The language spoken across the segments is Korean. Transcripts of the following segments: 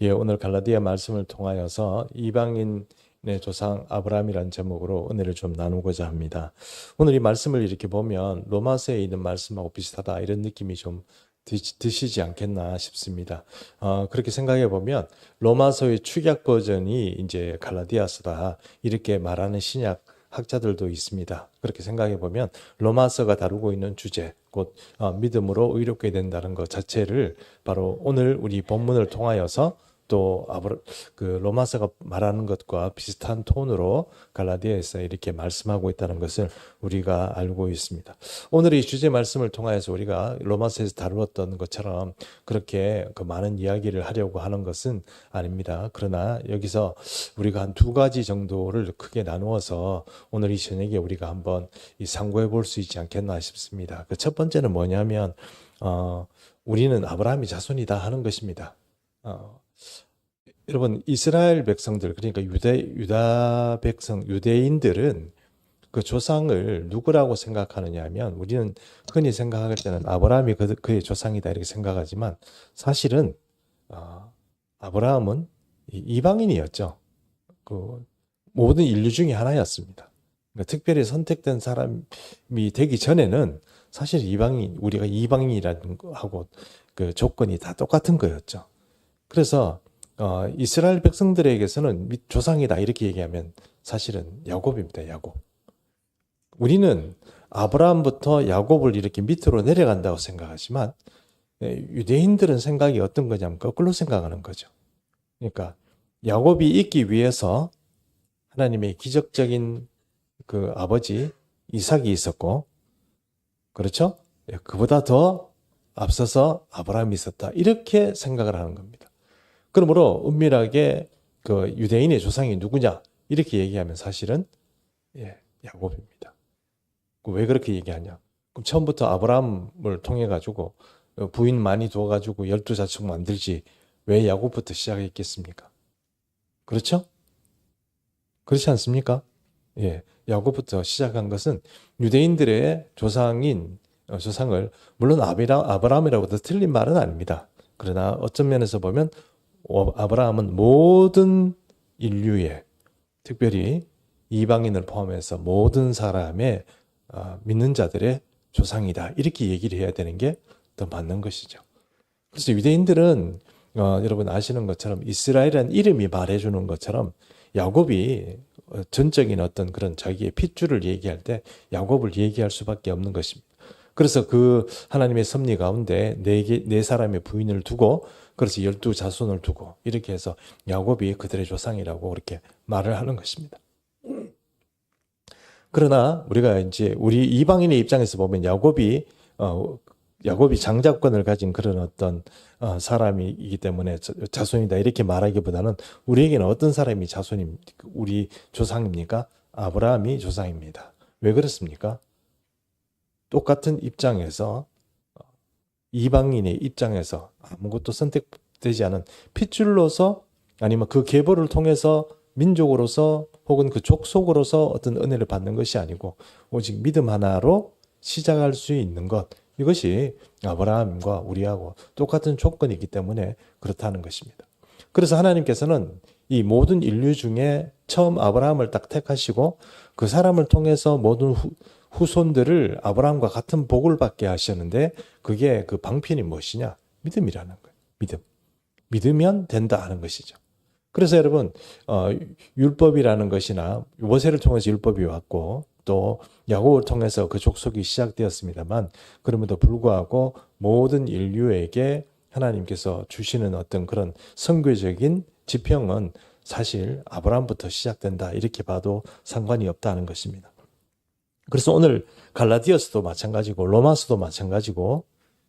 예, 오늘 갈라디아 말씀을 통하여서 이방인의 조상 아브라함이라는 제목으로 은혜를 좀 나누고자 합니다. 오늘 이 말씀을 이렇게 보면 로마서에 있는 말씀하고 비슷하다 이런 느낌이 좀 드시지 않겠나 싶습니다. 그렇게 생각해 보면 로마서의 축약 버전이 이제 갈라디아서다 이렇게 말하는 신약 학자들도 있습니다. 그렇게 생각해 보면 로마서가 다루고 있는 주제, 곧 믿음으로 의롭게 된다는 것 자체를 바로 오늘 우리 본문을 통하여서 또 그 로마서가 말하는 것과 비슷한 톤으로 갈라디아에서 이렇게 말씀하고 있다는 것을 우리가 알고 있습니다. 오늘 이 주제 말씀을 통하여서 우리가 로마서에서 다루었던 것처럼 그렇게 그 많은 이야기를 하려고 하는 것은 아닙니다. 그러나 여기서 우리가 한 두 가지 정도를 크게 나누어서 오늘 이 저녁에 우리가 한번 상고해 볼 수 있지 않겠나 싶습니다. 그 첫 번째는 뭐냐면 우리는 아브라함의 자손이다 하는 것입니다. 여러분 이스라엘 백성들 그러니까 유다 백성 유대인들은 그 조상을 누구라고 생각하느냐 하면 우리는 흔히 생각할 때는 아브라함이 그의 조상이다 이렇게 생각하지만 사실은 아브라함은 이방인이었죠. 그 모든 인류 중에 하나였습니다. 그러니까 특별히 선택된 사람이 되기 전에는 사실 우리가 이방인이라는 거하고 그 조건이 다 똑같은 거였죠. 그래서 이스라엘 백성들에게서는 조상이다 이렇게 얘기하면 사실은 야곱입니다. 야곱. 우리는 아브라함부터 야곱을 이렇게 밑으로 내려간다고 생각하지만 유대인들은 생각이 어떤 거냐면 거꾸로 생각하는 거죠. 그러니까 야곱이 있기 위해서 하나님의 기적적인 그 아버지 이삭이 있었고, 그렇죠? 그보다 더 앞서서 아브라함이 있었다. 이렇게 생각을 하는 겁니다. 그러므로 은밀하게 그 유대인의 조상이 누구냐 이렇게 얘기하면 사실은 야곱입니다. 왜 그렇게 얘기하냐? 그럼 처음부터 아브라함을 통해 가지고 부인 많이 두어가지고 12자축 만들지 왜 야곱부터 시작했겠습니까? 그렇죠? 그렇지 않습니까? 예, 야곱부터 시작한 것은 유대인들의 조상을 물론 아브라함이라고도 틀린 말은 아닙니다. 그러나 어떤 면에서 보면 아브라함은 모든 인류의 특별히 이방인을 포함해서 모든 사람의 믿는 자들의 조상이다 이렇게 얘기를 해야 되는 게 더 맞는 것이죠. 그래서 유대인들은 여러분 아시는 것처럼 이스라엘이라는 이름이 말해주는 것처럼 야곱이 전적인 어떤 그런 자기의 핏줄을 얘기할 때 야곱을 얘기할 수밖에 없는 것입니다. 그래서 그 하나님의 섭리 가운데 네 사람의 부인을 두고 그래서 12자손을 두고 이렇게 해서 야곱이 그들의 조상이라고 그렇게 말을 하는 것입니다. 그러나 우리가 이제 우리 이방인의 입장에서 보면 야곱이 장자권을 가진 그런 어떤 사람이기 때문에 자손이다 이렇게 말하기보다는 우리에게는 어떤 사람이 우리 조상입니까? 아브라함이 조상입니다. 왜 그렇습니까? 똑같은 입장에서 이방인의 입장에서 아무것도 선택되지 않은 핏줄로서 아니면 그 계보를 통해서 민족으로서 혹은 그 족속으로서 어떤 은혜를 받는 것이 아니고 오직 믿음 하나로 시작할 수 있는 것 이것이 아브라함과 우리하고 똑같은 조건이기 때문에 그렇다는 것입니다. 그래서 하나님께서는 이 모든 인류 중에 처음 아브라함을 딱 택하시고 그 사람을 통해서 모든 후손들을 아브라함과 같은 복을 받게 하셨는데 그게 그 방편이 무엇이냐? 믿음이라는 거예요. 믿음. 믿으면 된다 하는 것이죠. 그래서 여러분 율법이라는 것이나 모세를 통해서 율법이 왔고 또 야곱을 통해서 그 족속이 시작되었습니다만 그럼에도 불구하고 모든 인류에게 하나님께서 주시는 어떤 그런 선교적인 지평은 사실 아브라함부터 시작된다 이렇게 봐도 상관이 없다는 것입니다. 그래서 오늘 갈라디아서도 마찬가지고 로마서도 마찬가지고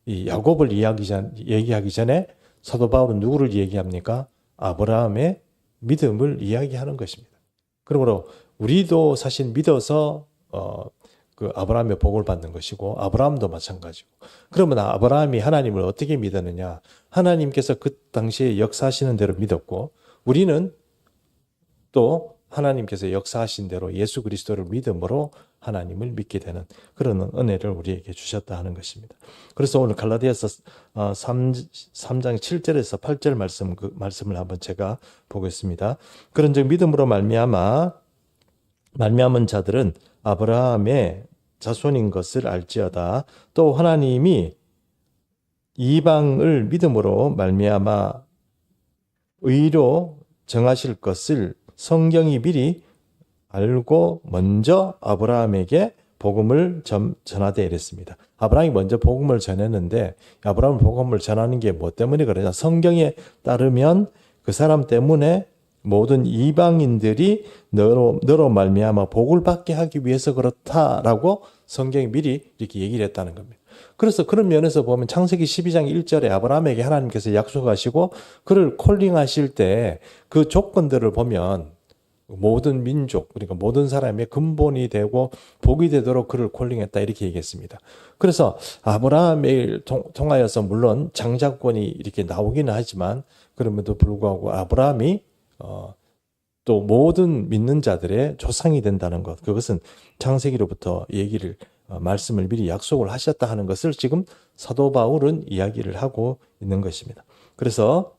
이 야곱을 얘기하기 전에 사도 바울은 누구를 얘기합니까? 아브라함의 믿음을 이야기하는 것입니다. 그러므로 우리도 사실 믿어서 그 아브라함의 복을 받는 것이고 아브라함도 마찬가지고 그러면 아브라함이 하나님을 어떻게 믿었느냐? 하나님께서 그 당시에 역사하시는 대로 믿었고 우리는 또 하나님께서 역사하신 대로 예수 그리스도를 믿음으로 하나님을 믿게 되는 그런 은혜를 우리에게 주셨다 하는 것입니다. 그래서 오늘 갈라디아서 3장 7절에서 8절 말씀을 한번 제가 보겠습니다. 그런즉 믿음으로 말미암은 자들은 아브라함의 자손인 것을 알지어다. 또 하나님이 이방을 믿음으로 말미암아 의로 정하실 것을 성경이 미리 알고 먼저 아브라함에게 복음을 전하되 이랬습니다. 아브라함이 먼저 복음을 전했는데 아브라함이 복음을 전하는 게 뭐 때문에 그러냐? 성경에 따르면 그 사람 때문에 모든 이방인들이 너로 말미암아 복을 받게 하기 위해서 그렇다라고 성경이 미리 이렇게 얘기를 했다는 겁니다. 그래서 그런 면에서 보면 창세기 12장 1절에 아브라함에게 하나님께서 약속하시고 그를 콜링하실 때 그 조건들을 보면 모든 민족, 그러니까 모든 사람의 근본이 되고 복이 되도록 그를 콜링했다 이렇게 얘기했습니다. 그래서 아브라함을 통하여서 물론 장자권이 이렇게 나오기는 하지만 그럼에도 불구하고 아브라함이 또 모든 믿는 자들의 조상이 된다는 것, 그것은 창세기로부터 말씀을 미리 약속을 하셨다 하는 것을 지금 사도 바울은 이야기를 하고 있는 것입니다. 그래서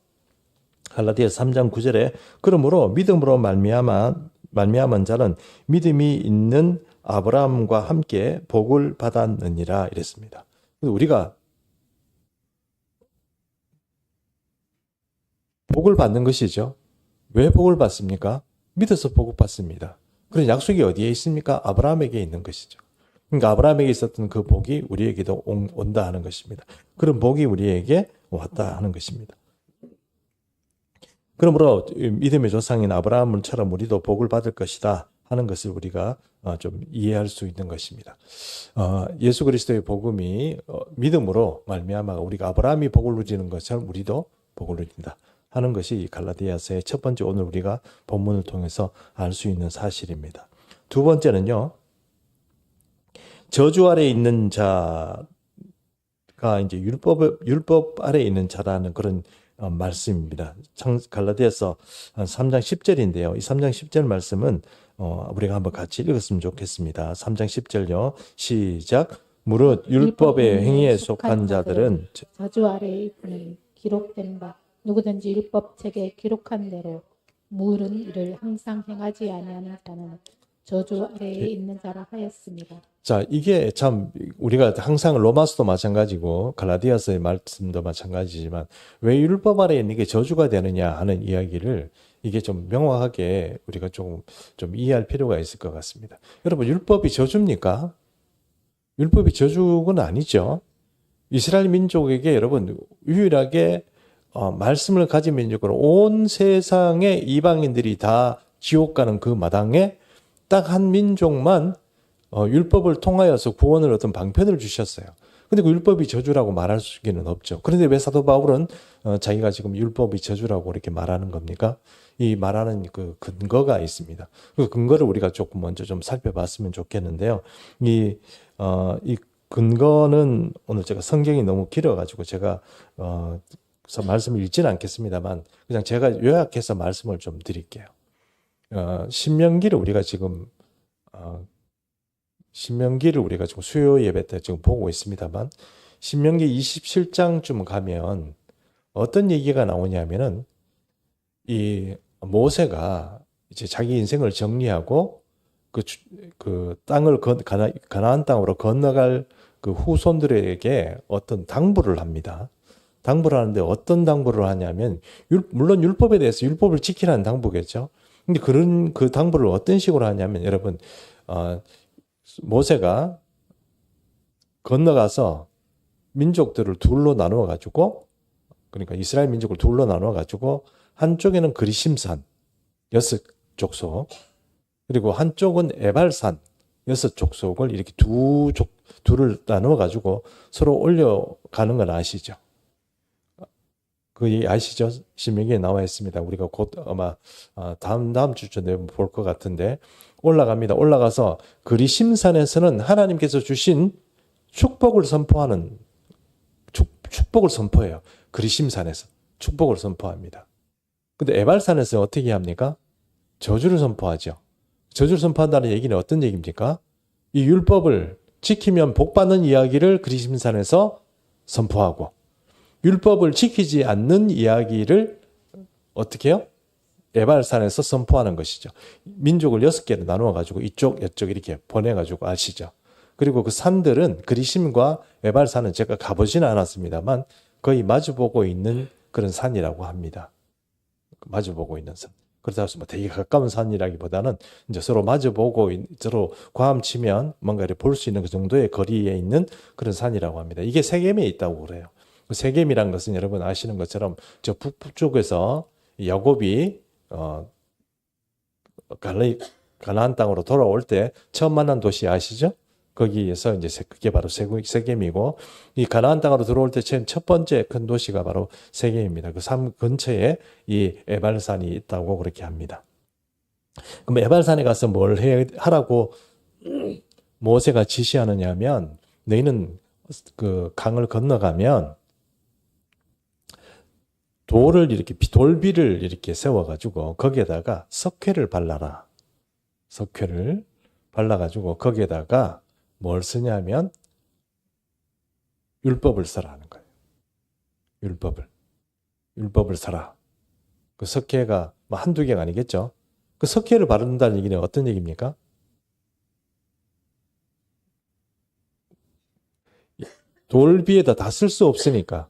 갈라디아서 3장 9절에 그러므로 믿음으로 말미암은 자는 믿음이 있는 아브라함과 함께 복을 받았느니라 이랬습니다. 우리가 복을 받는 것이죠. 왜 복을 받습니까? 믿어서 복을 받습니다. 그런 약속이 어디에 있습니까? 아브라함에게 있는 것이죠. 그러니까 아브라함에게 있었던 그 복이 우리에게도 온다 하는 것입니다. 그런 복이 우리에게 왔다 하는 것입니다. 그러므로 믿음의 조상인 아브라함처럼 우리도 복을 받을 것이다 하는 것을 우리가 좀 이해할 수 있는 것입니다. 예수 그리스도의 복음이 믿음으로 말미암아 우리가 아브라함이 복을 누리는 것처럼 우리도 복을 누린다 하는 것이 갈라디아서의 첫 번째 오늘 우리가 본문을 통해서 알 수 있는 사실입니다. 두 번째는요. 저주 아래 있는 자가 이제 율법 아래 있는 자라는 그런 말씀입니다. 갈라디아서 3장 10절인데요. 이 3장 10절 말씀은 우리가 한번 같이 읽었으면 좋겠습니다. 3장 10절요. 시작. 무릇 율법의 행위에 속한 자들은 저주 아래에 있는 기록된 바 누구든지 율법책에 기록한 대로 물은 이를 항상 행하지 아니하는 자는 저주 아래에 있는 자라 하였습니다. 자, 이게 참 우리가 항상 로마서도 마찬가지고 갈라디아서의 말씀도 마찬가지지만 왜 율법 아래에 있는 게 저주가 되느냐 하는 이야기를 이게 좀 명확하게 우리가 좀 이해할 필요가 있을 것 같습니다. 여러분, 율법이 저주입니까? 율법이 저주는 아니죠. 이스라엘 민족에게 여러분 유일하게 말씀을 가진 민족으로 온 세상의 이방인들이 다 지옥 가는 그 마당에 딱 한 민족만 율법을 통하여서 구원을 얻은 방편을 주셨어요. 근데 그 율법이 저주라고 말할 수는 없죠. 그런데 왜 사도 바울은 자기가 지금 율법이 저주라고 이렇게 말하는 겁니까? 이 말하는 그 근거가 있습니다. 그 근거를 우리가 조금 먼저 좀 살펴봤으면 좋겠는데요. 이 근거는 오늘 제가 성경이 너무 길어가지고 제가 말씀을 읽지는 않겠습니다만 그냥 제가 요약해서 말씀을 좀 드릴게요. 신명기를 우리가 지금 수요 예배 때 지금 보고 있습니다만 신명기 27장쯤 가면 어떤 얘기가 나오냐면은 이 모세가 이제 자기 인생을 정리하고 그 땅을 가나안 땅으로 건너갈 그 후손들에게 어떤 당부를 합니다. 당부를 하는데 어떤 당부를 하냐면 물론 율법에 대해서 율법을 지키라는 당부겠죠. 근데 그 당부를 어떤 식으로 하냐면 여러분 모세가 건너가서 민족들을 둘로 나누어 가지고 그러니까 이스라엘 민족을 둘로 나누어 가지고 한쪽에는 그리심산 6족속 그리고 한쪽은 에발산 6족속을 이렇게 둘을 나누어 가지고 서로 올려가는 건 아시죠? 그 아시죠? 신명기에 나와 있습니다. 우리가 곧 아마 다음 주쯤 볼 것 같은데 올라갑니다. 올라가서 그리심산에서는 하나님께서 주신 축복을 선포하는 축복을 선포해요. 그리심산에서 축복을 선포합니다. 근데 에발산에서 어떻게 합니까? 저주를 선포하죠. 저주를 선포한다는 얘기는 어떤 얘기입니까? 이 율법을 지키면 복받는 이야기를 그리심산에서 선포하고 율법을 지키지 않는 이야기를 어떻게 해요? 에발산에서 선포하는 것이죠. 민족을 6개로 나누어 가지고 이쪽 이쪽 이렇게 보내 가지고 아시죠. 그리고 그 산들은 그리심과 에발산은 제가 가보지는 않았습니다만 거의 마주보고 있는 그런 산이라고 합니다. 마주보고 있는 산. 그렇다고 해서 뭐 되게 가까운 산이라기보다는 이제 서로 마주보고 서로 과함치면 뭔가 볼 수 있는 그 정도의 거리에 있는 그런 산이라고 합니다. 이게 세겜에 있다고 그래요. 그 세겜이란 것은 여러분 아시는 것처럼 저 북쪽에서 야곱이 가나안 땅으로 돌아올 때 처음 만난 도시 아시죠? 거기에서 이제 그게 바로 세겜이고 이 가나안 땅으로 들어올 때 첫 번째 큰 도시가 바로 세겜입니다. 그 삶 근처에 이 에발산이 있다고 그렇게 합니다. 그럼 에발산에 가서 뭘 하라고 모세가 지시하느냐 하면 너희는 그 강을 건너가면 돌비를 이렇게 세워가지고 거기에다가 석회를 발라라. 석회를 발라가지고 거기에다가 뭘 쓰냐면 율법을 써라 하는 거예요. 율법을 써라. 그 석회가 뭐 한두 개가 아니겠죠. 그 석회를 바른다는 얘기는 어떤 얘기입니까? 돌비에다 다 쓸 수 없으니까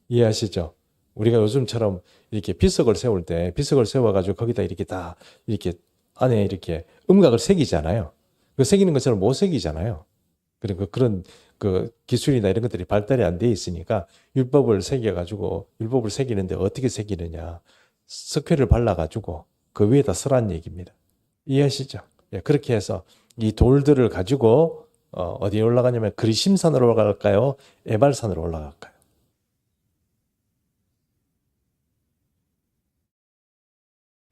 이해하시죠? 우리가 요즘처럼 이렇게 비석을 세울 때 비석을 세워가지고 거기다 이렇게 다 이렇게 안에 이렇게 음각을 새기잖아요. 그 새기는 것처럼 못 새기잖아요. 그리고 그런 그 기술이나 이런 것들이 발달이 안 돼 있으니까 율법을 새기는데 어떻게 새기느냐. 석회를 발라가지고 그 위에다 쓰란 얘기입니다. 이해하시죠? 예, 그렇게 해서 이 돌들을 가지고 어디에 올라가냐면 그리심산으로 올라갈까요? 에발산으로 올라갈까요?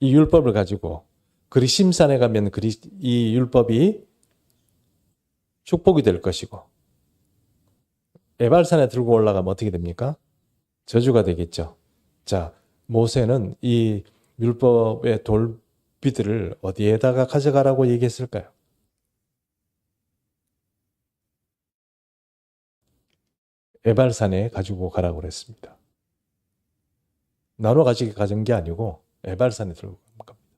이 율법을 가지고 그리심산에 가면 이 율법이 축복이 될 것이고 에발산에 들고 올라가면 어떻게 됩니까? 저주가 되겠죠. 자, 모세는 이 율법의 돌비들을 어디에다가 가져가라고 얘기했을까요? 에발산에 가지고 가라고 그랬습니다. 나눠 가지고 가진 게 아니고 에발산에 들고 갑니다.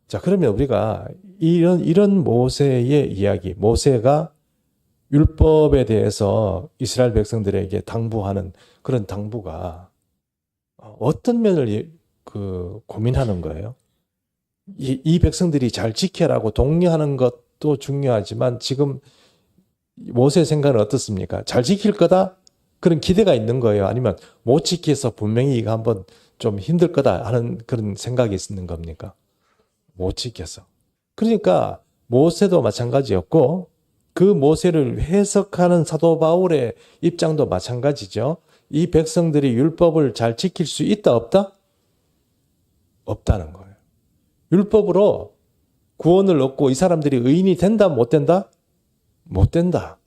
자, 그러면 우리가 이런 모세의 이야기, 모세가 율법에 대해서 이스라엘 백성들에게 당부하는 그런 당부가 어떤 면을 고민하는 거예요? 이 백성들이 잘 지켜라고 독려하는 것도 중요하지만 지금 모세의 생각은 어떻습니까? 잘 지킬 거다? 그런 기대가 있는 거예요? 아니면 못 지켜서 분명히 이거 한번 좀 힘들 거다 하는 그런 생각이 있는 겁니까? 못 지켜서. 그러니까 모세도 마찬가지였고 그 모세를 해석하는 사도 바울의 입장도 마찬가지죠. 이 백성들이 율법을 잘 지킬 수 있다 없다? 없다는 거예요. 율법으로 구원을 얻고 이 사람들이 의인이 된다 못 된다? 못 된다.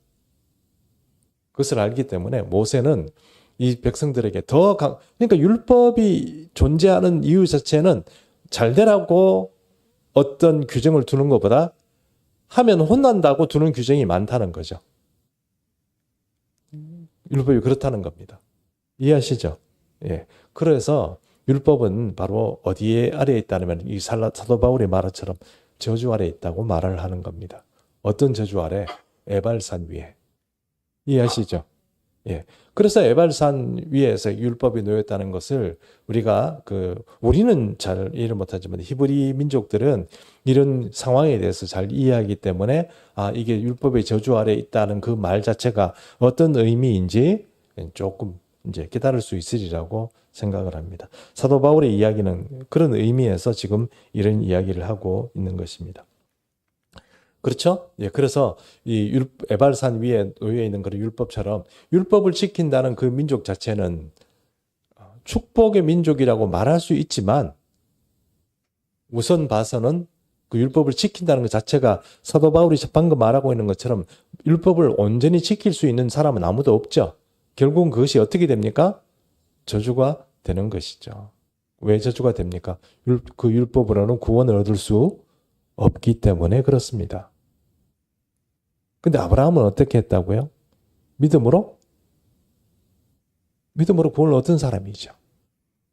그것을 알기 때문에 모세는 이 백성들에게 그러니까 율법이 존재하는 이유 자체는 잘 되라고 어떤 규정을 두는 것보다 하면 혼난다고 두는 규정이 많다는 거죠. 율법이 그렇다는 겁니다. 이해하시죠? 예. 그래서 율법은 바로 어디에 아래에 있다면 이 사도 바울의 말처럼 저주 아래에 있다고 말을 하는 겁니다. 어떤 저주 아래? 에발산 위에. 이해하시죠? 예. 그래서 에발산 위에서 율법이 놓였다는 것을 우리가 우리는 잘 이해를 못하지만 히브리 민족들은 이런 상황에 대해서 잘 이해하기 때문에 이게 율법의 저주 아래에 있다는 그 말 자체가 어떤 의미인지 조금 이제 깨달을 수 있으리라고 생각을 합니다. 사도 바울의 이야기는 그런 의미에서 지금 이런 이야기를 하고 있는 것입니다. 그렇죠? 예, 그래서 이 에발산 위에 놓여 있는 그런 율법처럼 율법을 지킨다는 그 민족 자체는 축복의 민족이라고 말할 수 있지만 우선 봐서는 그 율법을 지킨다는 것 자체가 사도 바울이 방금 말하고 있는 것처럼 율법을 온전히 지킬 수 있는 사람은 아무도 없죠. 결국은 그것이 어떻게 됩니까? 저주가 되는 것이죠. 왜 저주가 됩니까? 그 율법으로는 구원을 얻을 수 없기 때문에 그렇습니다. 근데 아브라함은 어떻게 했다고요? 믿음으로 구원을 얻은 사람이죠.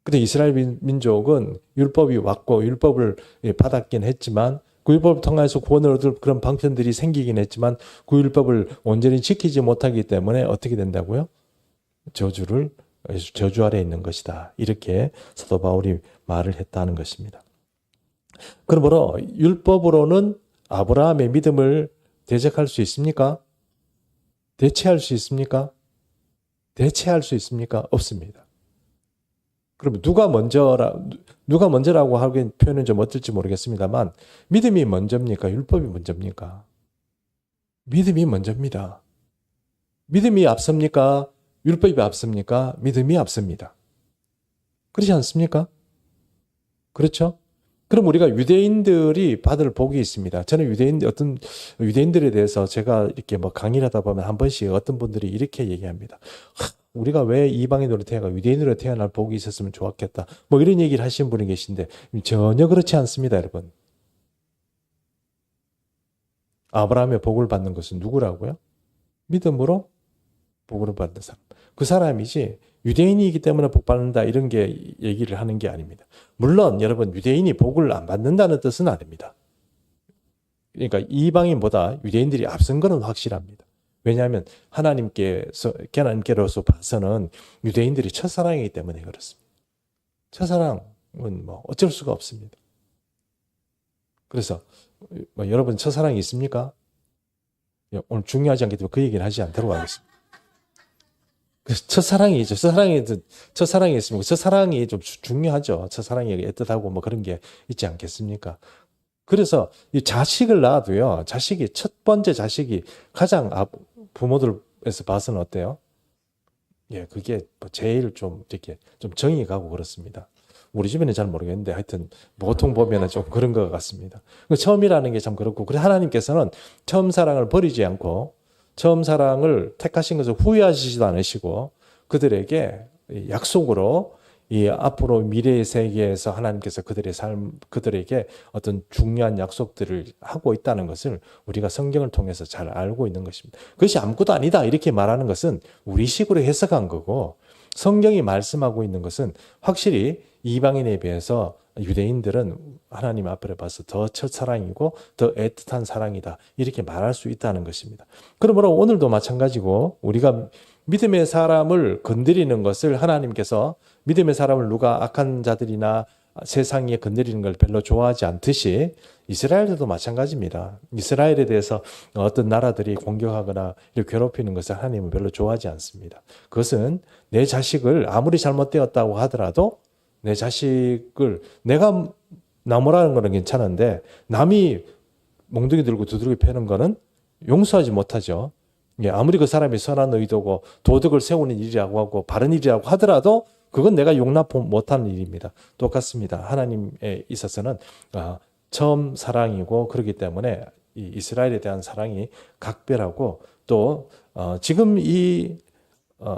근데 이스라엘 민족은 율법이 왔고 율법을 받았긴 했지만 그 율법을 통해서 구원을 얻을 그런 방편들이 생기긴 했지만 그 율법을 온전히 지키지 못하기 때문에 어떻게 된다고요? 저주 아래 있는 것이다. 이렇게 사도 바울이 말을 했다는 것입니다. 그러므로 율법으로는 아브라함의 믿음을 대적할 수 있습니까? 대체할 수 있습니까? 대체할 수 있습니까? 없습니다. 그럼 누가 먼저라고 하기엔 표현은 좀 어떨지 모르겠습니다만 믿음이 먼저입니까? 율법이 먼저입니까? 믿음이 먼저입니다. 믿음이 앞섭니까? 율법이 앞섭니까? 믿음이 앞섭니다. 그렇지 않습니까? 그렇죠? 그럼 우리가 유대인들이 받을 복이 있습니다. 저는 어떤 유대인들에 대해서 제가 이렇게 뭐 강의를 하다 보면 한 번씩 어떤 분들이 이렇게 얘기합니다. 우리가 왜 이방인으로 유대인으로 태어날 복이 있었으면 좋았겠다. 뭐 이런 얘기를 하시는 분이 계신데 전혀 그렇지 않습니다, 여러분. 아브라함의 복을 받는 것은 누구라고요? 믿음으로 복을 받는 사람. 그 사람이지 유대인이기 때문에 복 받는다 이런 게 얘기를 하는 게 아닙니다. 물론 여러분 유대인이 복을 안 받는다는 뜻은 아닙니다. 그러니까 이방인보다 유대인들이 앞선 것은 확실합니다. 왜냐하면 하나님께로서 봐서는 유대인들이 첫사랑이기 때문에 그렇습니다. 첫사랑은 뭐 어쩔 수가 없습니다. 그래서 뭐 여러분 첫사랑이 있습니까? 오늘 중요하지 않기 때문에 그 얘기를 하지 않도록 하겠습니다. 첫사랑이죠. 첫사랑이 있으면 첫사랑이 좀 중요하죠. 첫사랑이 애틋하고 뭐 그런 게 있지 않겠습니까? 그래서 이 자식을 낳아도요. 첫 번째 자식이 가장 부모들에서 봐서는 어때요? 예, 그게 뭐 제일 좀 이렇게 좀 정이 가고 그렇습니다. 우리 집에는 잘 모르겠는데 하여튼 보통 보면은 좀 그런 것 같습니다. 처음이라는 게 참 그렇고, 그래서 하나님께서는 처음 사랑을 버리지 않고 처음 사랑을 택하신 것을 후회하시지도 않으시고 그들에게 약속으로 이 앞으로 미래의 세계에서 하나님께서 그들에게 어떤 중요한 약속들을 하고 있다는 것을 우리가 성경을 통해서 잘 알고 있는 것입니다. 그것이 아무것도 아니다 이렇게 말하는 것은 우리식으로 해석한 거고, 성경이 말씀하고 있는 것은 확실히 이방인에 비해서 유대인들은 하나님 앞에 봐서 더 첫사랑이고 더 애틋한 사랑이다 이렇게 말할 수 있다는 것입니다. 그러므로 오늘도 마찬가지고 우리가 믿음의 사람을 건드리는 것을 하나님께서 믿음의 사람을 누가 악한 자들이나 세상에 건드리는 걸 별로 좋아하지 않듯이 이스라엘도 마찬가지입니다. 이스라엘에 대해서 어떤 나라들이 공격하거나 괴롭히는 것을 하나님은 별로 좋아하지 않습니다. 그것은 내 자식을 아무리 잘못되었다고 하더라도 내 자식을 내가 나무라는 거는 괜찮은데 남이 몽둥이 들고 두드러기 패는 거는 용서하지 못하죠. 아무리 그 사람이 선한 의도고 도덕을 세우는 일이라고 하고 바른 일이라고 하더라도 그건 내가 용납 못하는 일입니다. 똑같습니다. 하나님에 있어서는 처음 사랑이고 그렇기 때문에 이 이스라엘에 대한 사랑이 각별하고 또 지금 이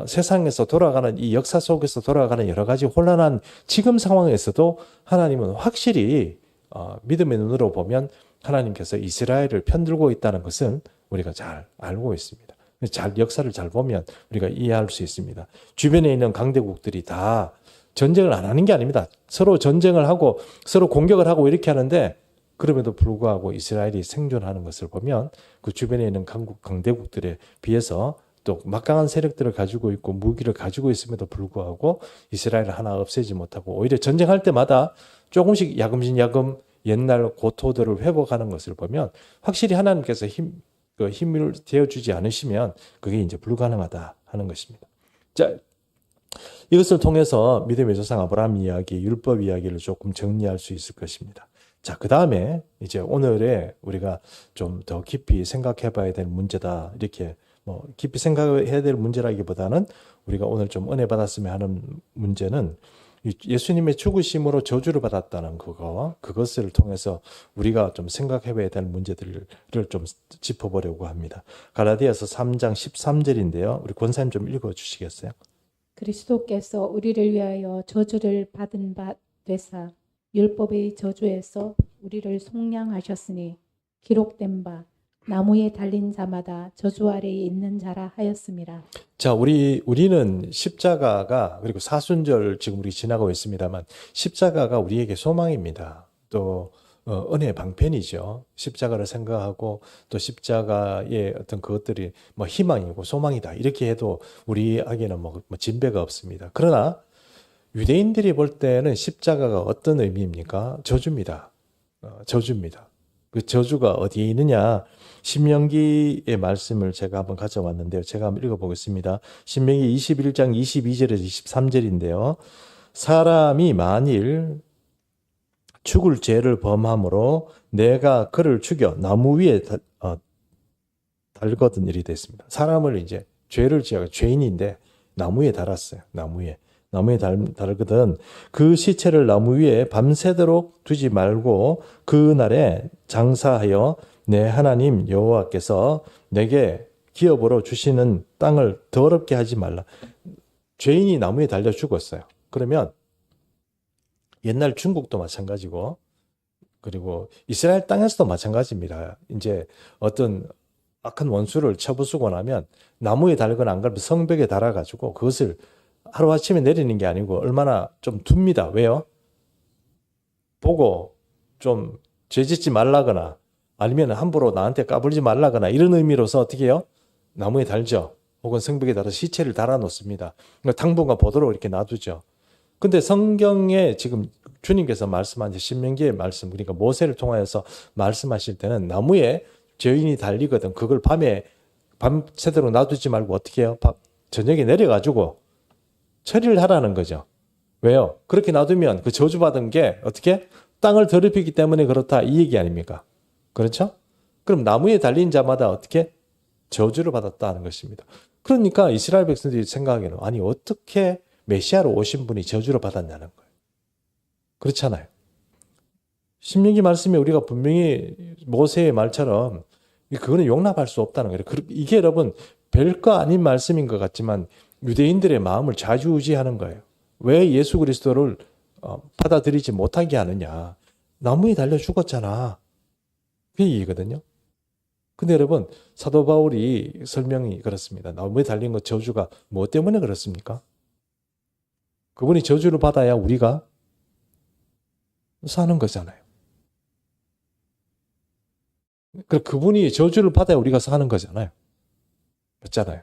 세상에서 돌아가는 이 역사 속에서 돌아가는 여러 가지 혼란한 지금 상황에서도 하나님은 확실히 믿음의 눈으로 보면 하나님께서 이스라엘을 편들고 있다는 것은 우리가 잘 알고 있습니다. 역사를 잘 보면 우리가 이해할 수 있습니다. 주변에 있는 강대국들이 다 전쟁을 안 하는 게 아닙니다. 서로 전쟁을 하고 서로 공격을 하고 이렇게 하는데 그럼에도 불구하고 이스라엘이 생존하는 것을 보면 그 주변에 있는 강대국들에 비해서 또 막강한 세력들을 가지고 있고 무기를 가지고 있음에도 불구하고 이스라엘을 하나 없애지 못하고 오히려 전쟁할 때마다 조금씩 야금야금 옛날 고토들을 회복하는 것을 보면 확실히 하나님께서 힘을 되어주지 않으시면 그게 이제 불가능하다 하는 것입니다. 자, 이것을 통해서 믿음의 조상 아브라함 이야기, 율법 이야기를 조금 정리할 수 있을 것입니다. 자, 그 다음에 이제 오늘의 우리가 좀 더 깊이 생각해 봐야 될 문제다. 이렇게 깊이 생각해야 될 문제라기보다는 우리가 오늘 좀 은혜 받았으면 하는 문제는 예수님의 죽으심으로 저주를 받았다는 그것을 통해서 우리가 좀 생각해 봐야 될 문제들을 좀 짚어보려고 합니다. 갈라디아서 3장 13절인데요. 우리 권사님 좀 읽어 주시겠어요? 그리스도께서 우리를 위하여 저주를 받은 바 되사 율법의 저주에서 우리를 속량하셨으니 기록된 바 나무에 달린 자마다 저주 아래에 있는 자라 하였습니다. 자, 우리는 십자가가, 그리고 사순절 지금 우리 지나고 있습니다만, 십자가가 우리에게 소망입니다. 또, 은혜의 방편이죠. 십자가를 생각하고, 또 십자가의 어떤 그것들이 뭐 희망이고 소망이다. 이렇게 해도 우리에게는 뭐 진배가 없습니다. 그러나, 유대인들이 볼 때는 십자가가 어떤 의미입니까? 저주입니다. 저주입니다. 그 저주가 어디에 있느냐? 신명기의 말씀을 제가 한번 가져왔는데요. 제가 한번 읽어보겠습니다. 신명기 21장 22절에서 23절인데요. 사람이 만일 죽을 죄를 범함으로 내가 그를 죽여 나무 위에 달거든 일이 됐습니다. 사람을 이제 죄를 지어가 죄인인데 나무에 달았어요. 나무에 달거든 그 시체를 나무 위에 밤새도록 두지 말고 그날에 장사하여 내 하나님 여호와께서 내게 기업으로 주시는 땅을 더럽게 하지 말라. 죄인이 나무에 달려 죽었어요. 그러면 옛날 중국도 마찬가지고, 그리고 이스라엘 땅에서도 마찬가지입니다. 이제 어떤 악한 원수를 쳐부수고 나면 나무에 달거나 안 그러면 성벽에 달아가지고 그것을 하루아침에 내리는 게 아니고 얼마나 좀 둡니다. 왜요? 보고 좀 죄짓지 말라거나 아니면 함부로 나한테 까불지 말라거나 이런 의미로서 어떻게 해요? 나무에 달죠. 혹은 성벽에 달아서 시체를 달아놓습니다. 그러니까 당분간 보도록 이렇게 놔두죠. 근데 성경에 지금 주님께서 말씀하신 신명기의 말씀, 그러니까 모세를 통하여서 말씀하실 때는 나무에 죄인이 달리거든. 그걸 밤새도록 놔두지 말고 어떻게 해요? 저녁에 내려가지고 처리를 하라는 거죠. 왜요? 그렇게 놔두면 그 저주받은 게 어떻게? 땅을 더럽히기 때문에 그렇다. 이 얘기 아닙니까? 그렇죠? 그럼 나무에 달린 자마다 어떻게? 저주를 받았다는 것입니다. 그러니까 이스라엘 백성들이 생각하기에는 아니 어떻게 메시아로 오신 분이 저주를 받았냐는 거예요. 그렇잖아요. 신명기 말씀에 우리가 분명히 모세의 말처럼 그거는 용납할 수 없다는 거예요. 이게 여러분 별거 아닌 말씀인 것 같지만 유대인들의 마음을 좌지우지하는 거예요. 왜 예수 그리스도를 받아들이지 못하게 하느냐. 나무에 달려 죽었잖아. 그 얘기거든요. 근데 여러분 사도 바울이 설명이 그렇습니다. 나무에 달린 것 저주가 뭐 때문에 그렇습니까? 그분이 저주를 받아야 우리가 사는 거잖아요. 그분이 저주를 받아야 우리가 사는 거잖아요. 맞잖아요.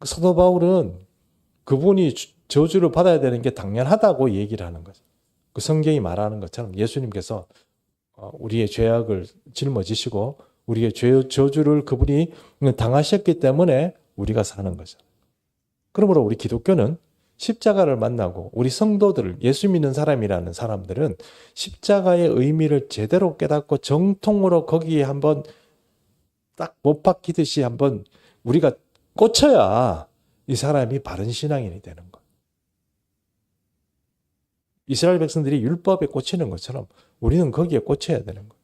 사도 바울은 그분이 저주를 받아야 되는 게 당연하다고 얘기를 하는 거죠. 그 성경이 말하는 것처럼 예수님께서 우리의 죄악을 짊어지시고 우리의 저주를 그분이 당하셨기 때문에 우리가 사는 거죠. 그러므로 우리 기독교는 십자가를 만나고 우리 성도들, 예수 믿는 사람이라는 사람들은 십자가의 의미를 제대로 깨닫고 정통으로 거기에 한번 딱 못 박히듯이 한번 우리가 꽂혀야 이 사람이 바른 신앙인이 되는 거예요. 이스라엘 백성들이 율법에 꽂히는 것처럼 우리는 거기에 꽂혀야 되는 거예요.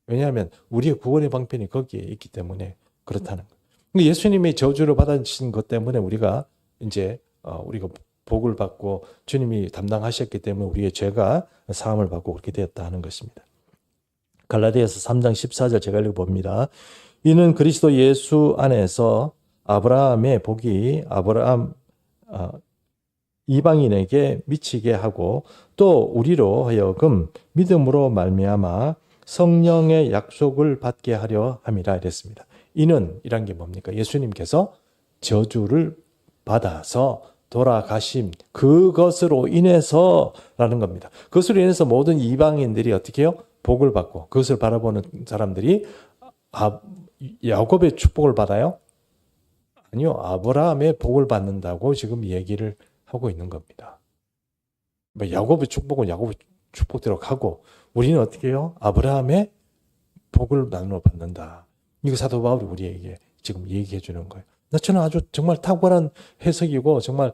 왜냐하면 우리의 구원의 방편이 거기에 있기 때문에 그렇다는 거예요. 예수님이 저주를 받으신 것 때문에 우리가 이제 우리가 복을 받고 주님이 담당하셨기 때문에 우리의 죄가 사함을 받고 그렇게 되었다 하는 것입니다. 갈라디아서 3장 14절 제가 읽어봅니다. 이는 그리스도 예수 안에서 아브라함의 복이 이방인에게 미치게 하고 또 우리로 하여금 믿음으로 말미암아 성령의 약속을 받게 하려 함이라 이랬습니다. 이는 이란 게 뭡니까? 예수님께서 저주를 받아서 돌아가심 그것으로 인해서라는 겁니다. 그것으로 인해서 모든 이방인들이 어떻게 해요? 복을 받고 그것을 바라보는 사람들이 야곱의 축복을 받아요? 아니요. 아브라함의 복을 받는다고 지금 얘기를 하고 있는 겁니다. 야곱의 축복은 야곱의 축복대로 가고 우리는 어떻게 해요? 아브라함의 복을 나누어 받는다. 이거 사도 바울이 우리에게 지금 얘기해 주는 거예요. 저는 아주 정말 탁월한 해석이고 정말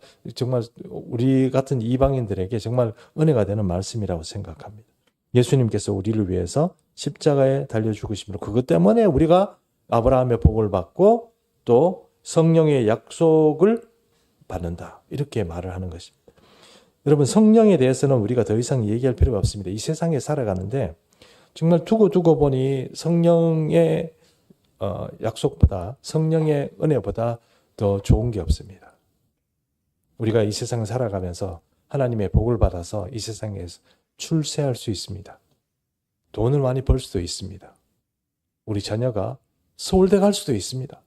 우리 같은 이방인들에게 정말 은혜가 되는 말씀이라고 생각합니다. 예수님께서 우리를 위해서 십자가에 달려 죽으심으로 그것 때문에 우리가 아브라함의 복을 받고 또 성령의 약속을 받는다. 이렇게 말을 하는 것입니다. 여러분 성령에 대해서는 우리가 더 이상 얘기할 필요가 없습니다. 이 세상에 살아가는데 정말 두고 보니 성령의 약속보다 성령의 은혜보다 더 좋은 게 없습니다. 우리가 이 세상을 살아가면서 하나님의 복을 받아서 이 세상에서 출세할 수 있습니다. 돈을 많이 벌 수도 있습니다. 우리 자녀가 서울대 갈 수도 있습니다.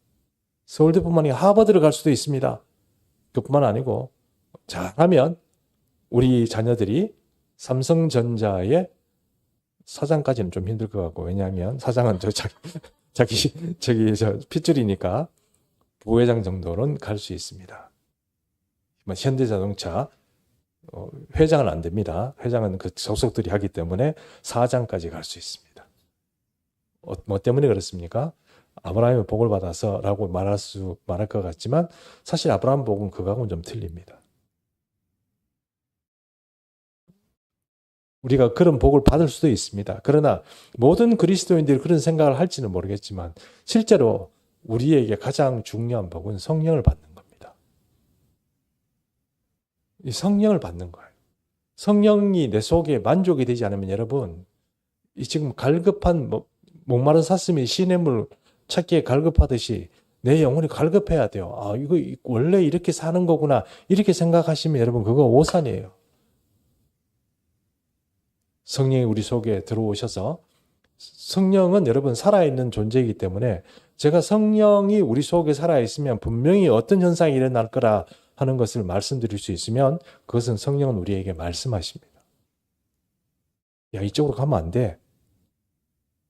서울대뿐만 아니라 하버드를 갈 수도 있습니다. 그뿐만 아니고 잘하면 우리 자녀들이 삼성전자의 사장까지는 좀 힘들 것 같고, 왜냐하면 사장은 자기 핏줄이니까 부회장 정도는 갈 수 있습니다. 현대자동차 회장은 안 됩니다. 회장은 그 속속들이 하기 때문에 사장까지 갈 수 있습니다. 뭐 때문에 그렇습니까? 아브라함의 복을 받아서라고 말할 것 같지만 사실 아브라함 복은 그거하고는 좀 틀립니다. 우리가 그런 복을 받을 수도 있습니다. 그러나 모든 그리스도인들이 그런 생각을 할지는 모르겠지만 실제로 우리에게 가장 중요한 복은 성령을 받는 겁니다. 이 성령을 받는 거예요. 성령이 내 속에 만족이 되지 않으면 여러분, 이 지금 갈급한 목마른 사슴이 시냇물 찾기에 갈급하듯이 내 영혼이 갈급해야 돼요. 아, 이거 원래 이렇게 사는 거구나. 이렇게 생각하시면 여러분 그거 오산이에요. 성령이 우리 속에 들어오셔서 성령은 여러분 살아있는 존재이기 때문에 제가 성령이 우리 속에 살아있으면 분명히 어떤 현상이 일어날 거라 하는 것을 말씀드릴 수 있으면 그것은 성령은 우리에게 말씀하십니다. 야, 이쪽으로 가면 안 돼.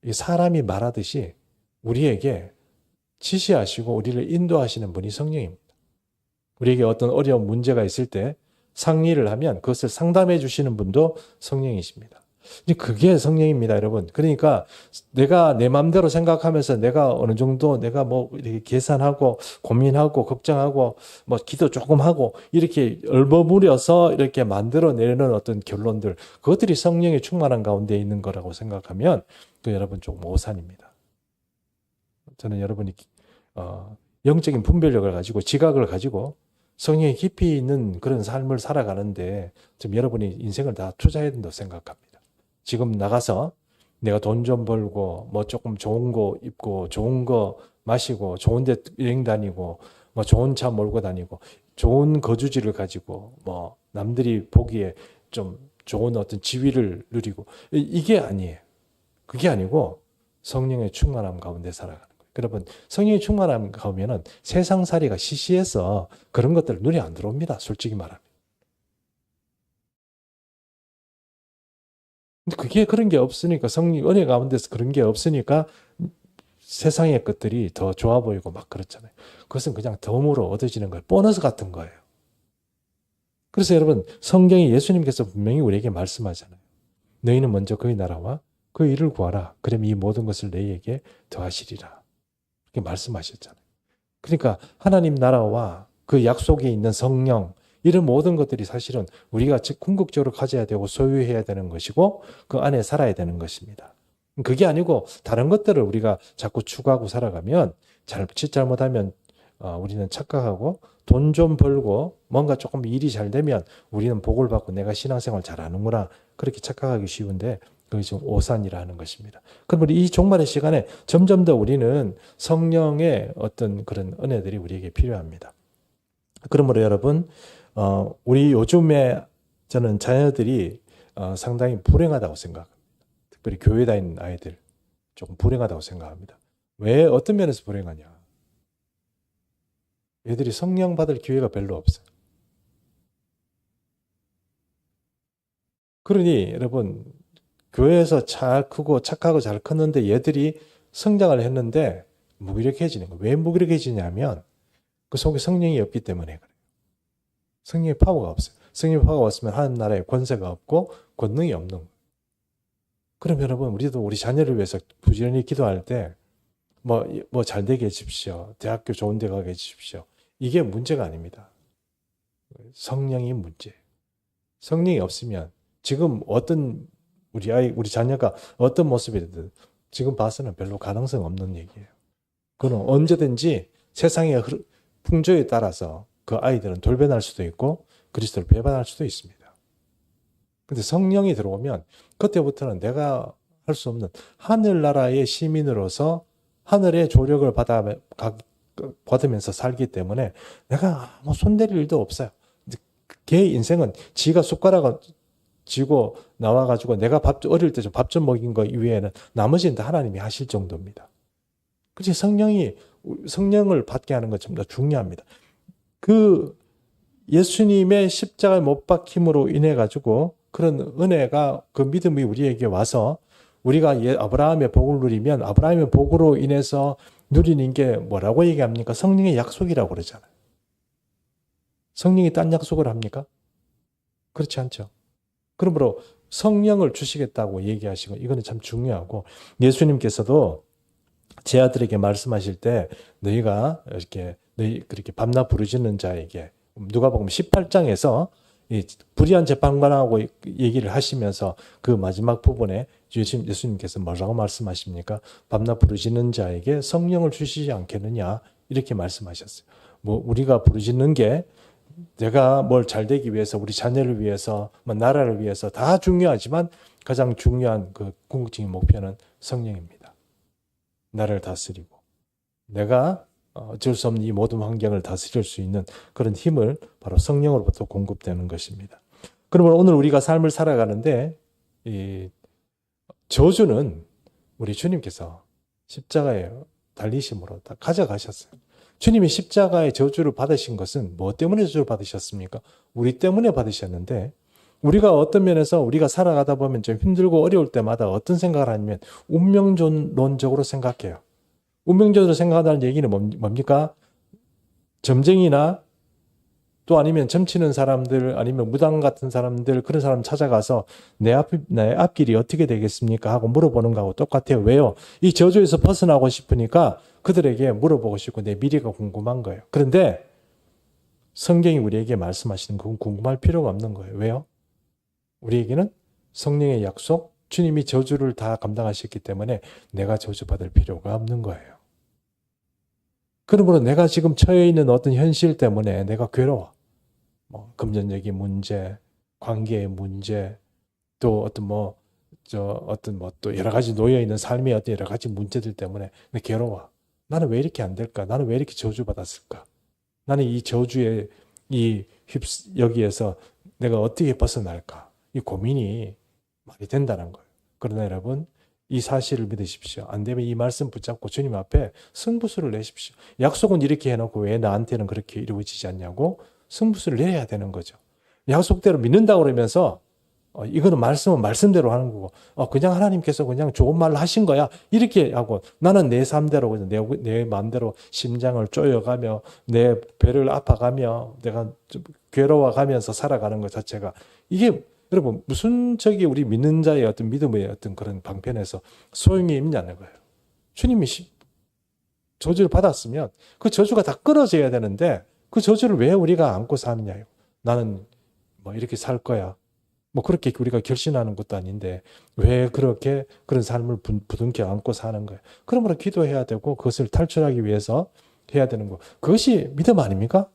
사람이 말하듯이 우리에게 지시하시고 우리를 인도하시는 분이 성령입니다. 우리에게 어떤 어려운 문제가 있을 때 상의를 하면 그것을 상담해 주시는 분도 성령이십니다. 그게 성령입니다, 여러분. 그러니까 내가 내 마음대로 생각하면서 내가 어느 정도 내가 뭐 이렇게 계산하고 고민하고 걱정하고 뭐 기도 조금 하고 이렇게 얼버무려서 이렇게 만들어내는 어떤 결론들, 그것들이 성령의 충만한 가운데 있는 거라고 생각하면 그 여러분 조금 오산입니다. 저는 여러분이 영적인 분별력을 가지고 지각을 가지고 성령이 깊이 있는 그런 삶을 살아가는데 좀 여러분이 인생을 다 투자해야 된다고 생각합니다. 지금 나가서 내가 돈 좀 벌고 뭐 조금 좋은 거 입고 좋은 거 마시고 좋은 데 여행 다니고 뭐 좋은 차 몰고 다니고 좋은 거주지를 가지고 뭐 남들이 보기에 좀 좋은 어떤 지위를 누리고 이게 아니에요. 그게 아니고 성령의 충만함 가운데 살아가는 거예요. 여러분 성령의 충만함 가면은 세상살이가 시시해서 그런 것들 눈에 안 들어옵니다. 솔직히 말하면. 근데 그게 그런 게 없으니까 성령 은혜 가운데서 그런 게 없으니까 세상의 것들이 더 좋아 보이고 막 그렇잖아요. 그것은 그냥 덤으로 얻어지는 거예요. 보너스 같은 거예요. 그래서 여러분 성경이 예수님께서 분명히 우리에게 말씀하잖아요. 너희는 먼저 그의 나라와 그 일을 구하라. 그럼 이 모든 것을 너희에게 더하시리라. 이렇게 말씀하셨잖아요. 그러니까 하나님 나라와 그 약속에 있는 성령, 이런 모든 것들이 사실은 우리가 즉 궁극적으로 가져야 되고 소유해야 되는 것이고 그 안에 살아야 되는 것입니다. 그게 아니고 다른 것들을 우리가 자꾸 추구하고 살아가면 잘못하면 우리는 착각하고 돈 좀 벌고 뭔가 조금 일이 잘 되면 우리는 복을 받고 내가 신앙생활 잘하는구나 그렇게 착각하기 쉬운데 그게 좀 오산이라 하는 것입니다. 그러면 이 종말의 시간에 점점 더 우리는 성령의 어떤 그런 은혜들이 우리에게 필요합니다. 그러므로 여러분 우리 요즘에 저는 자녀들이 상당히 불행하다고 생각합니다. 특별히 교회 다니는 아이들 조금 불행하다고 생각합니다. 왜 어떤 면에서 불행하냐? 얘들이 성령 받을 기회가 별로 없어요. 그러니 여러분 교회에서 잘 크고 착하고 잘 컸는데 얘들이 성장을 했는데 무기력해지는 거예요. 왜 무기력해지냐면 그 속에 성령이 없기 때문에 그래요. 성령의 파워가 없어요. 성령의 파워가 없으면 하나님 나라에 권세가 없고 권능이 없는 거예요. 그럼 여러분 우리도 우리 자녀를 위해서 부지런히 기도할 때 뭐 잘 되게 해주십시오. 대학교 좋은 데 가게 해주십시오. 이게 문제가 아닙니다. 성령이 문제예요. 성령이 없으면 지금 어떤 우리 자녀가 어떤 모습이든 지금 봐서는 별로 가능성 없는 얘기예요. 그건 언제든지 세상의 풍조에 따라서 그 아이들은 돌변할 수도 있고 그리스도를 배반할 수도 있습니다. 근데 성령이 들어오면 그때부터는 내가 할 수 없는 하늘나라의 시민으로서 하늘의 조력을 받으면서 살기 때문에 내가 아무 손댈 일도 없어요. 걔의 인생은 지가 숟가락을 쥐고 나와가지고 내가 어릴 때 좀 밥 좀 먹인 거 이외에는 나머지는 다 하나님이 하실 정도입니다. 그렇지, 성령을 받게 하는 것 좀 더 중요합니다. 그 예수님의 십자가에 못 박힘으로 인해 가지고 그런 은혜가, 그 믿음이 우리에게 와서 우리가 아브라함의 복을 누리면 아브라함의 복으로 인해서 누리는 게 뭐라고 얘기합니까? 성령의 약속이라고 그러잖아요. 성령이 딴 약속을 합니까? 그렇지 않죠. 그러므로 성령을 주시겠다고 얘기하시고, 이거는 참 중요하고, 예수님께서도 제 아들에게 말씀하실 때 너희가 너희 그렇게 밤낮 부르짖는 자에게, 누가복음 18장에서 이 불의한 재판관하고 얘기를 하시면서 그 마지막 부분에 예수님께서 뭐라고 말씀하십니까? 밤낮 부르짖는 자에게 성령을 주시지 않겠느냐, 이렇게 말씀하셨어요. 뭐 우리가 부르짖는 게 내가 뭘 잘되기 위해서, 우리 자녀를 위해서, 뭐 나라를 위해서 다 중요하지만 가장 중요한 그 궁극적인 목표는 성령입니다. 나를 다스리고 내가 어쩔 수 없는 이 모든 환경을 다스릴 수 있는 그런 힘을 바로 성령으로부터 공급되는 것입니다. 그러면 오늘 우리가 삶을 살아가는데 이 저주는 우리 주님께서 십자가에 달리심으로 다 가져가셨어요. 주님이 십자가의 저주를 받으신 것은 뭐 때문에 저주를 받으셨습니까? 우리 때문에 받으셨는데, 우리가 어떤 면에서 우리가 살아가다 보면 좀 힘들고 어려울 때마다 어떤 생각을 하냐면 운명론적으로 생각해요. 운명적으로 생각한다는 얘기는 뭡니까? 점쟁이나 또 아니면 점치는 사람들, 아니면 무당 같은 사람들, 그런 사람 찾아가서 내 앞길이 어떻게 되겠습니까? 하고 물어보는 거하고 똑같아요. 왜요? 이 저주에서 벗어나고 싶으니까 그들에게 물어보고 싶고 내 미래가 궁금한 거예요. 그런데 성경이 우리에게 말씀하시는 건 궁금할 필요가 없는 거예요. 왜요? 우리에게는 성령의 약속, 주님이 저주를 다 감당하셨기 때문에 내가 저주받을 필요가 없는 거예요. 그러므로 내가 지금 처해 있는 어떤 현실 때문에 내가 괴로워. 뭐 금전적인 문제, 관계의 문제, 또 어떤 또 여러 가지 놓여 있는 삶의 어떤 여러 가지 문제들 때문에 내 괴로워. 나는 왜 이렇게 안 될까? 나는 왜 이렇게 저주받았을까? 나는 이 저주의 여기에서 내가 어떻게 벗어날까? 이 고민이 말이 된다는 거예요. 그러나 여러분, 이 사실을 믿으십시오. 안 되면 이 말씀 붙잡고 주님 앞에 승부수를 내십시오. 약속은 이렇게 해놓고 왜 나한테는 그렇게 이루어지지 않냐고 승부수를 내야 되는 거죠. 약속대로 믿는다고 그러면서 이거는 말씀은 말씀대로 하는 거고, 그냥 하나님께서 그냥 좋은 말을 하신 거야, 이렇게 하고 나는 내 삶대로 그냥 내 마음대로 심장을 쪼여가며 내 배를 아파가며 내가 좀 괴로워가면서 살아가는 것 자체가, 이게 여러분 무슨 우리 믿는 자의 어떤 믿음의 어떤 그런 방편에서 소용이 있냐는 거예요. 주님이 저주를 받았으면 그 저주가 다 끊어져야 되는데 그 저주를 왜 우리가 안고 사느냐요. 나는 뭐 이렇게 살 거야, 뭐 그렇게 우리가 결심하는 것도 아닌데 왜 그렇게 그런 삶을 부둥켜 안고 사는 거예요. 그러므로 기도해야 되고 그것을 탈출하기 위해서 해야 되는 거. 그것이 믿음 아닙니까?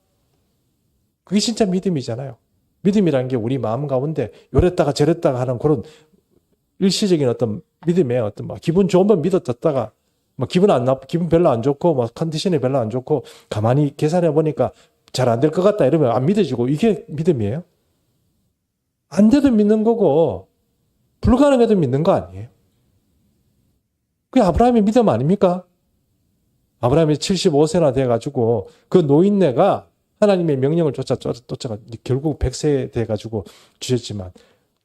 그게 진짜 믿음이잖아요. 믿음이라는 게 우리 마음 가운데 요랬다가 저랬다가 하는 그런 일시적인 어떤 믿음의 어떤 기분 좋으면 믿어졌다가 기분 별로 안 좋고 컨디션이 별로 안 좋고 가만히 계산해 보니까 잘 안 될 것 같다 이러면 안 믿어지고, 이게 믿음이에요? 안 돼도 믿는 거고 불가능해도 믿는 거 아니에요? 그게 아브라함의 믿음 아닙니까? 아브라함이 75세나 돼가지고 그 노인네가 하나님의 명령을 쫓아가 결국 100세 돼가지고 주셨지만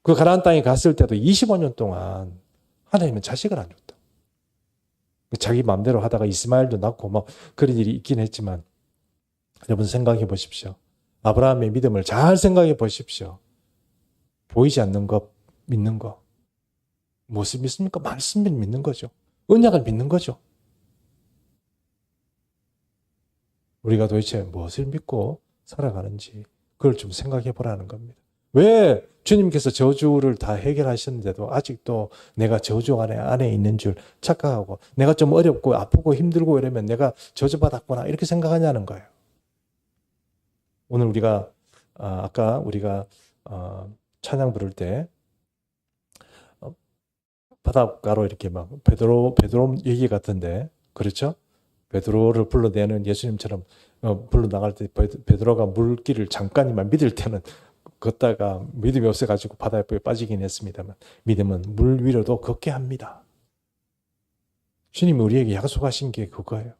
그 가나안 땅에 갔을 때도 25년 동안 하나님은 자식을 안 줬다. 자기 마음대로 하다가 이스마엘도 낳고 그런 일이 있긴 했지만, 여러분 생각해 보십시오. 아브라함의 믿음을 잘 생각해 보십시오. 보이지 않는 것 믿는 거. 무엇을 믿습니까? 말씀을 믿는 거죠. 언약을 믿는 거죠. 우리가 도대체 무엇을 믿고 살아가는지 그걸 좀 생각해 보라는 겁니다. 왜 주님께서 저주를 다 해결하셨는데도 아직도 내가 저주 안에 있는 줄 착각하고 내가 좀 어렵고 아프고 힘들고 이러면 내가 저주받았구나 이렇게 생각하냐는 거예요. 오늘 아까 우리가 찬양 부를 때 바닷가로 이렇게 막 베드로 얘기 같은데, 그렇죠? 베드로를 불러내는 예수님처럼 불러 나갈 때 베드로가 물길을 잠깐이만 믿을 때는 걷다가 믿음이 없어가지고 바다에 빠지긴 했습니다만, 믿음은 물 위로도 걷게 합니다. 주님이 우리에게 약속하신 게 그거예요.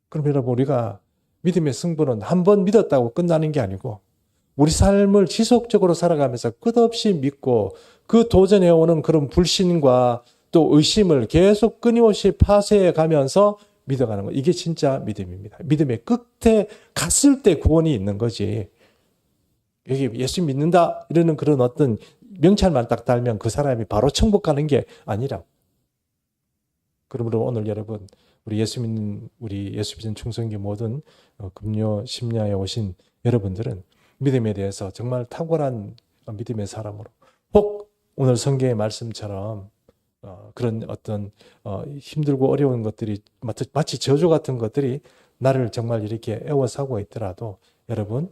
그럼 여러분, 우리가 믿음의 승부는 한 번 믿었다고 끝나는 게 아니고 우리 삶을 지속적으로 살아가면서 끝없이 믿고 그 도전해 오는 그런 불신과 또 의심을 계속 끊임없이 파쇄해 가면서 믿어가는 거. 이게 진짜 믿음입니다. 믿음의 끝에 갔을 때 구원이 있는 거지. 여기 예수 믿는다 이러는 그런 어떤 명찰만 딱 달면 그 사람이 바로 천국 가는 게 아니라. 그러므로 오늘 여러분, 우리 예수 믿는 충성교 모든 금요 심야에 오신 여러분들은 믿음에 대해서 정말 탁월한 믿음의 사람으로, 혹 오늘 성경의 말씀처럼 그런 어떤 힘들고 어려운 것들이 마치 저주 같은 것들이 나를 정말 이렇게 애워싸고 있더라도 여러분,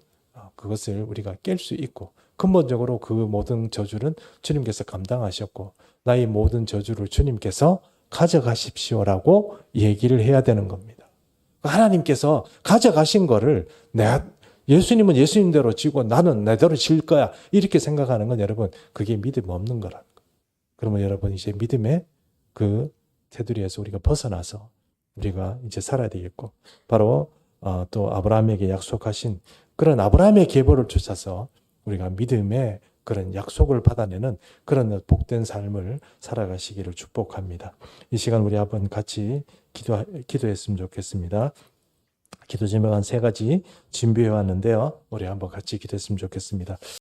그것을 우리가 깰 수 있고, 근본적으로 그 모든 저주는 주님께서 감당하셨고 나의 모든 저주를 주님께서 가져가십시오라고 얘기를 해야 되는 겁니다. 하나님께서 가져가신 거를 예수님은 예수님대로 지고 나는 내대로 질 거야, 이렇게 생각하는 건 여러분, 그게 믿음 없는 거라는 거예요. 그러면 여러분, 이제 믿음의 그 테두리에서 우리가 벗어나서 우리가 이제 살아야 되겠고, 바로 또 아브라함에게 약속하신 그런 아브라함의 계보를 쫓아서 우리가 믿음의 그런 약속을 받아내는 그런 복된 삶을 살아가시기를 축복합니다. 이 시간 우리 한번 같이 기도했으면 좋겠습니다. 기도 제목 한 3가지 준비해 왔는데요. 우리 한번 같이 기도했으면 좋겠습니다.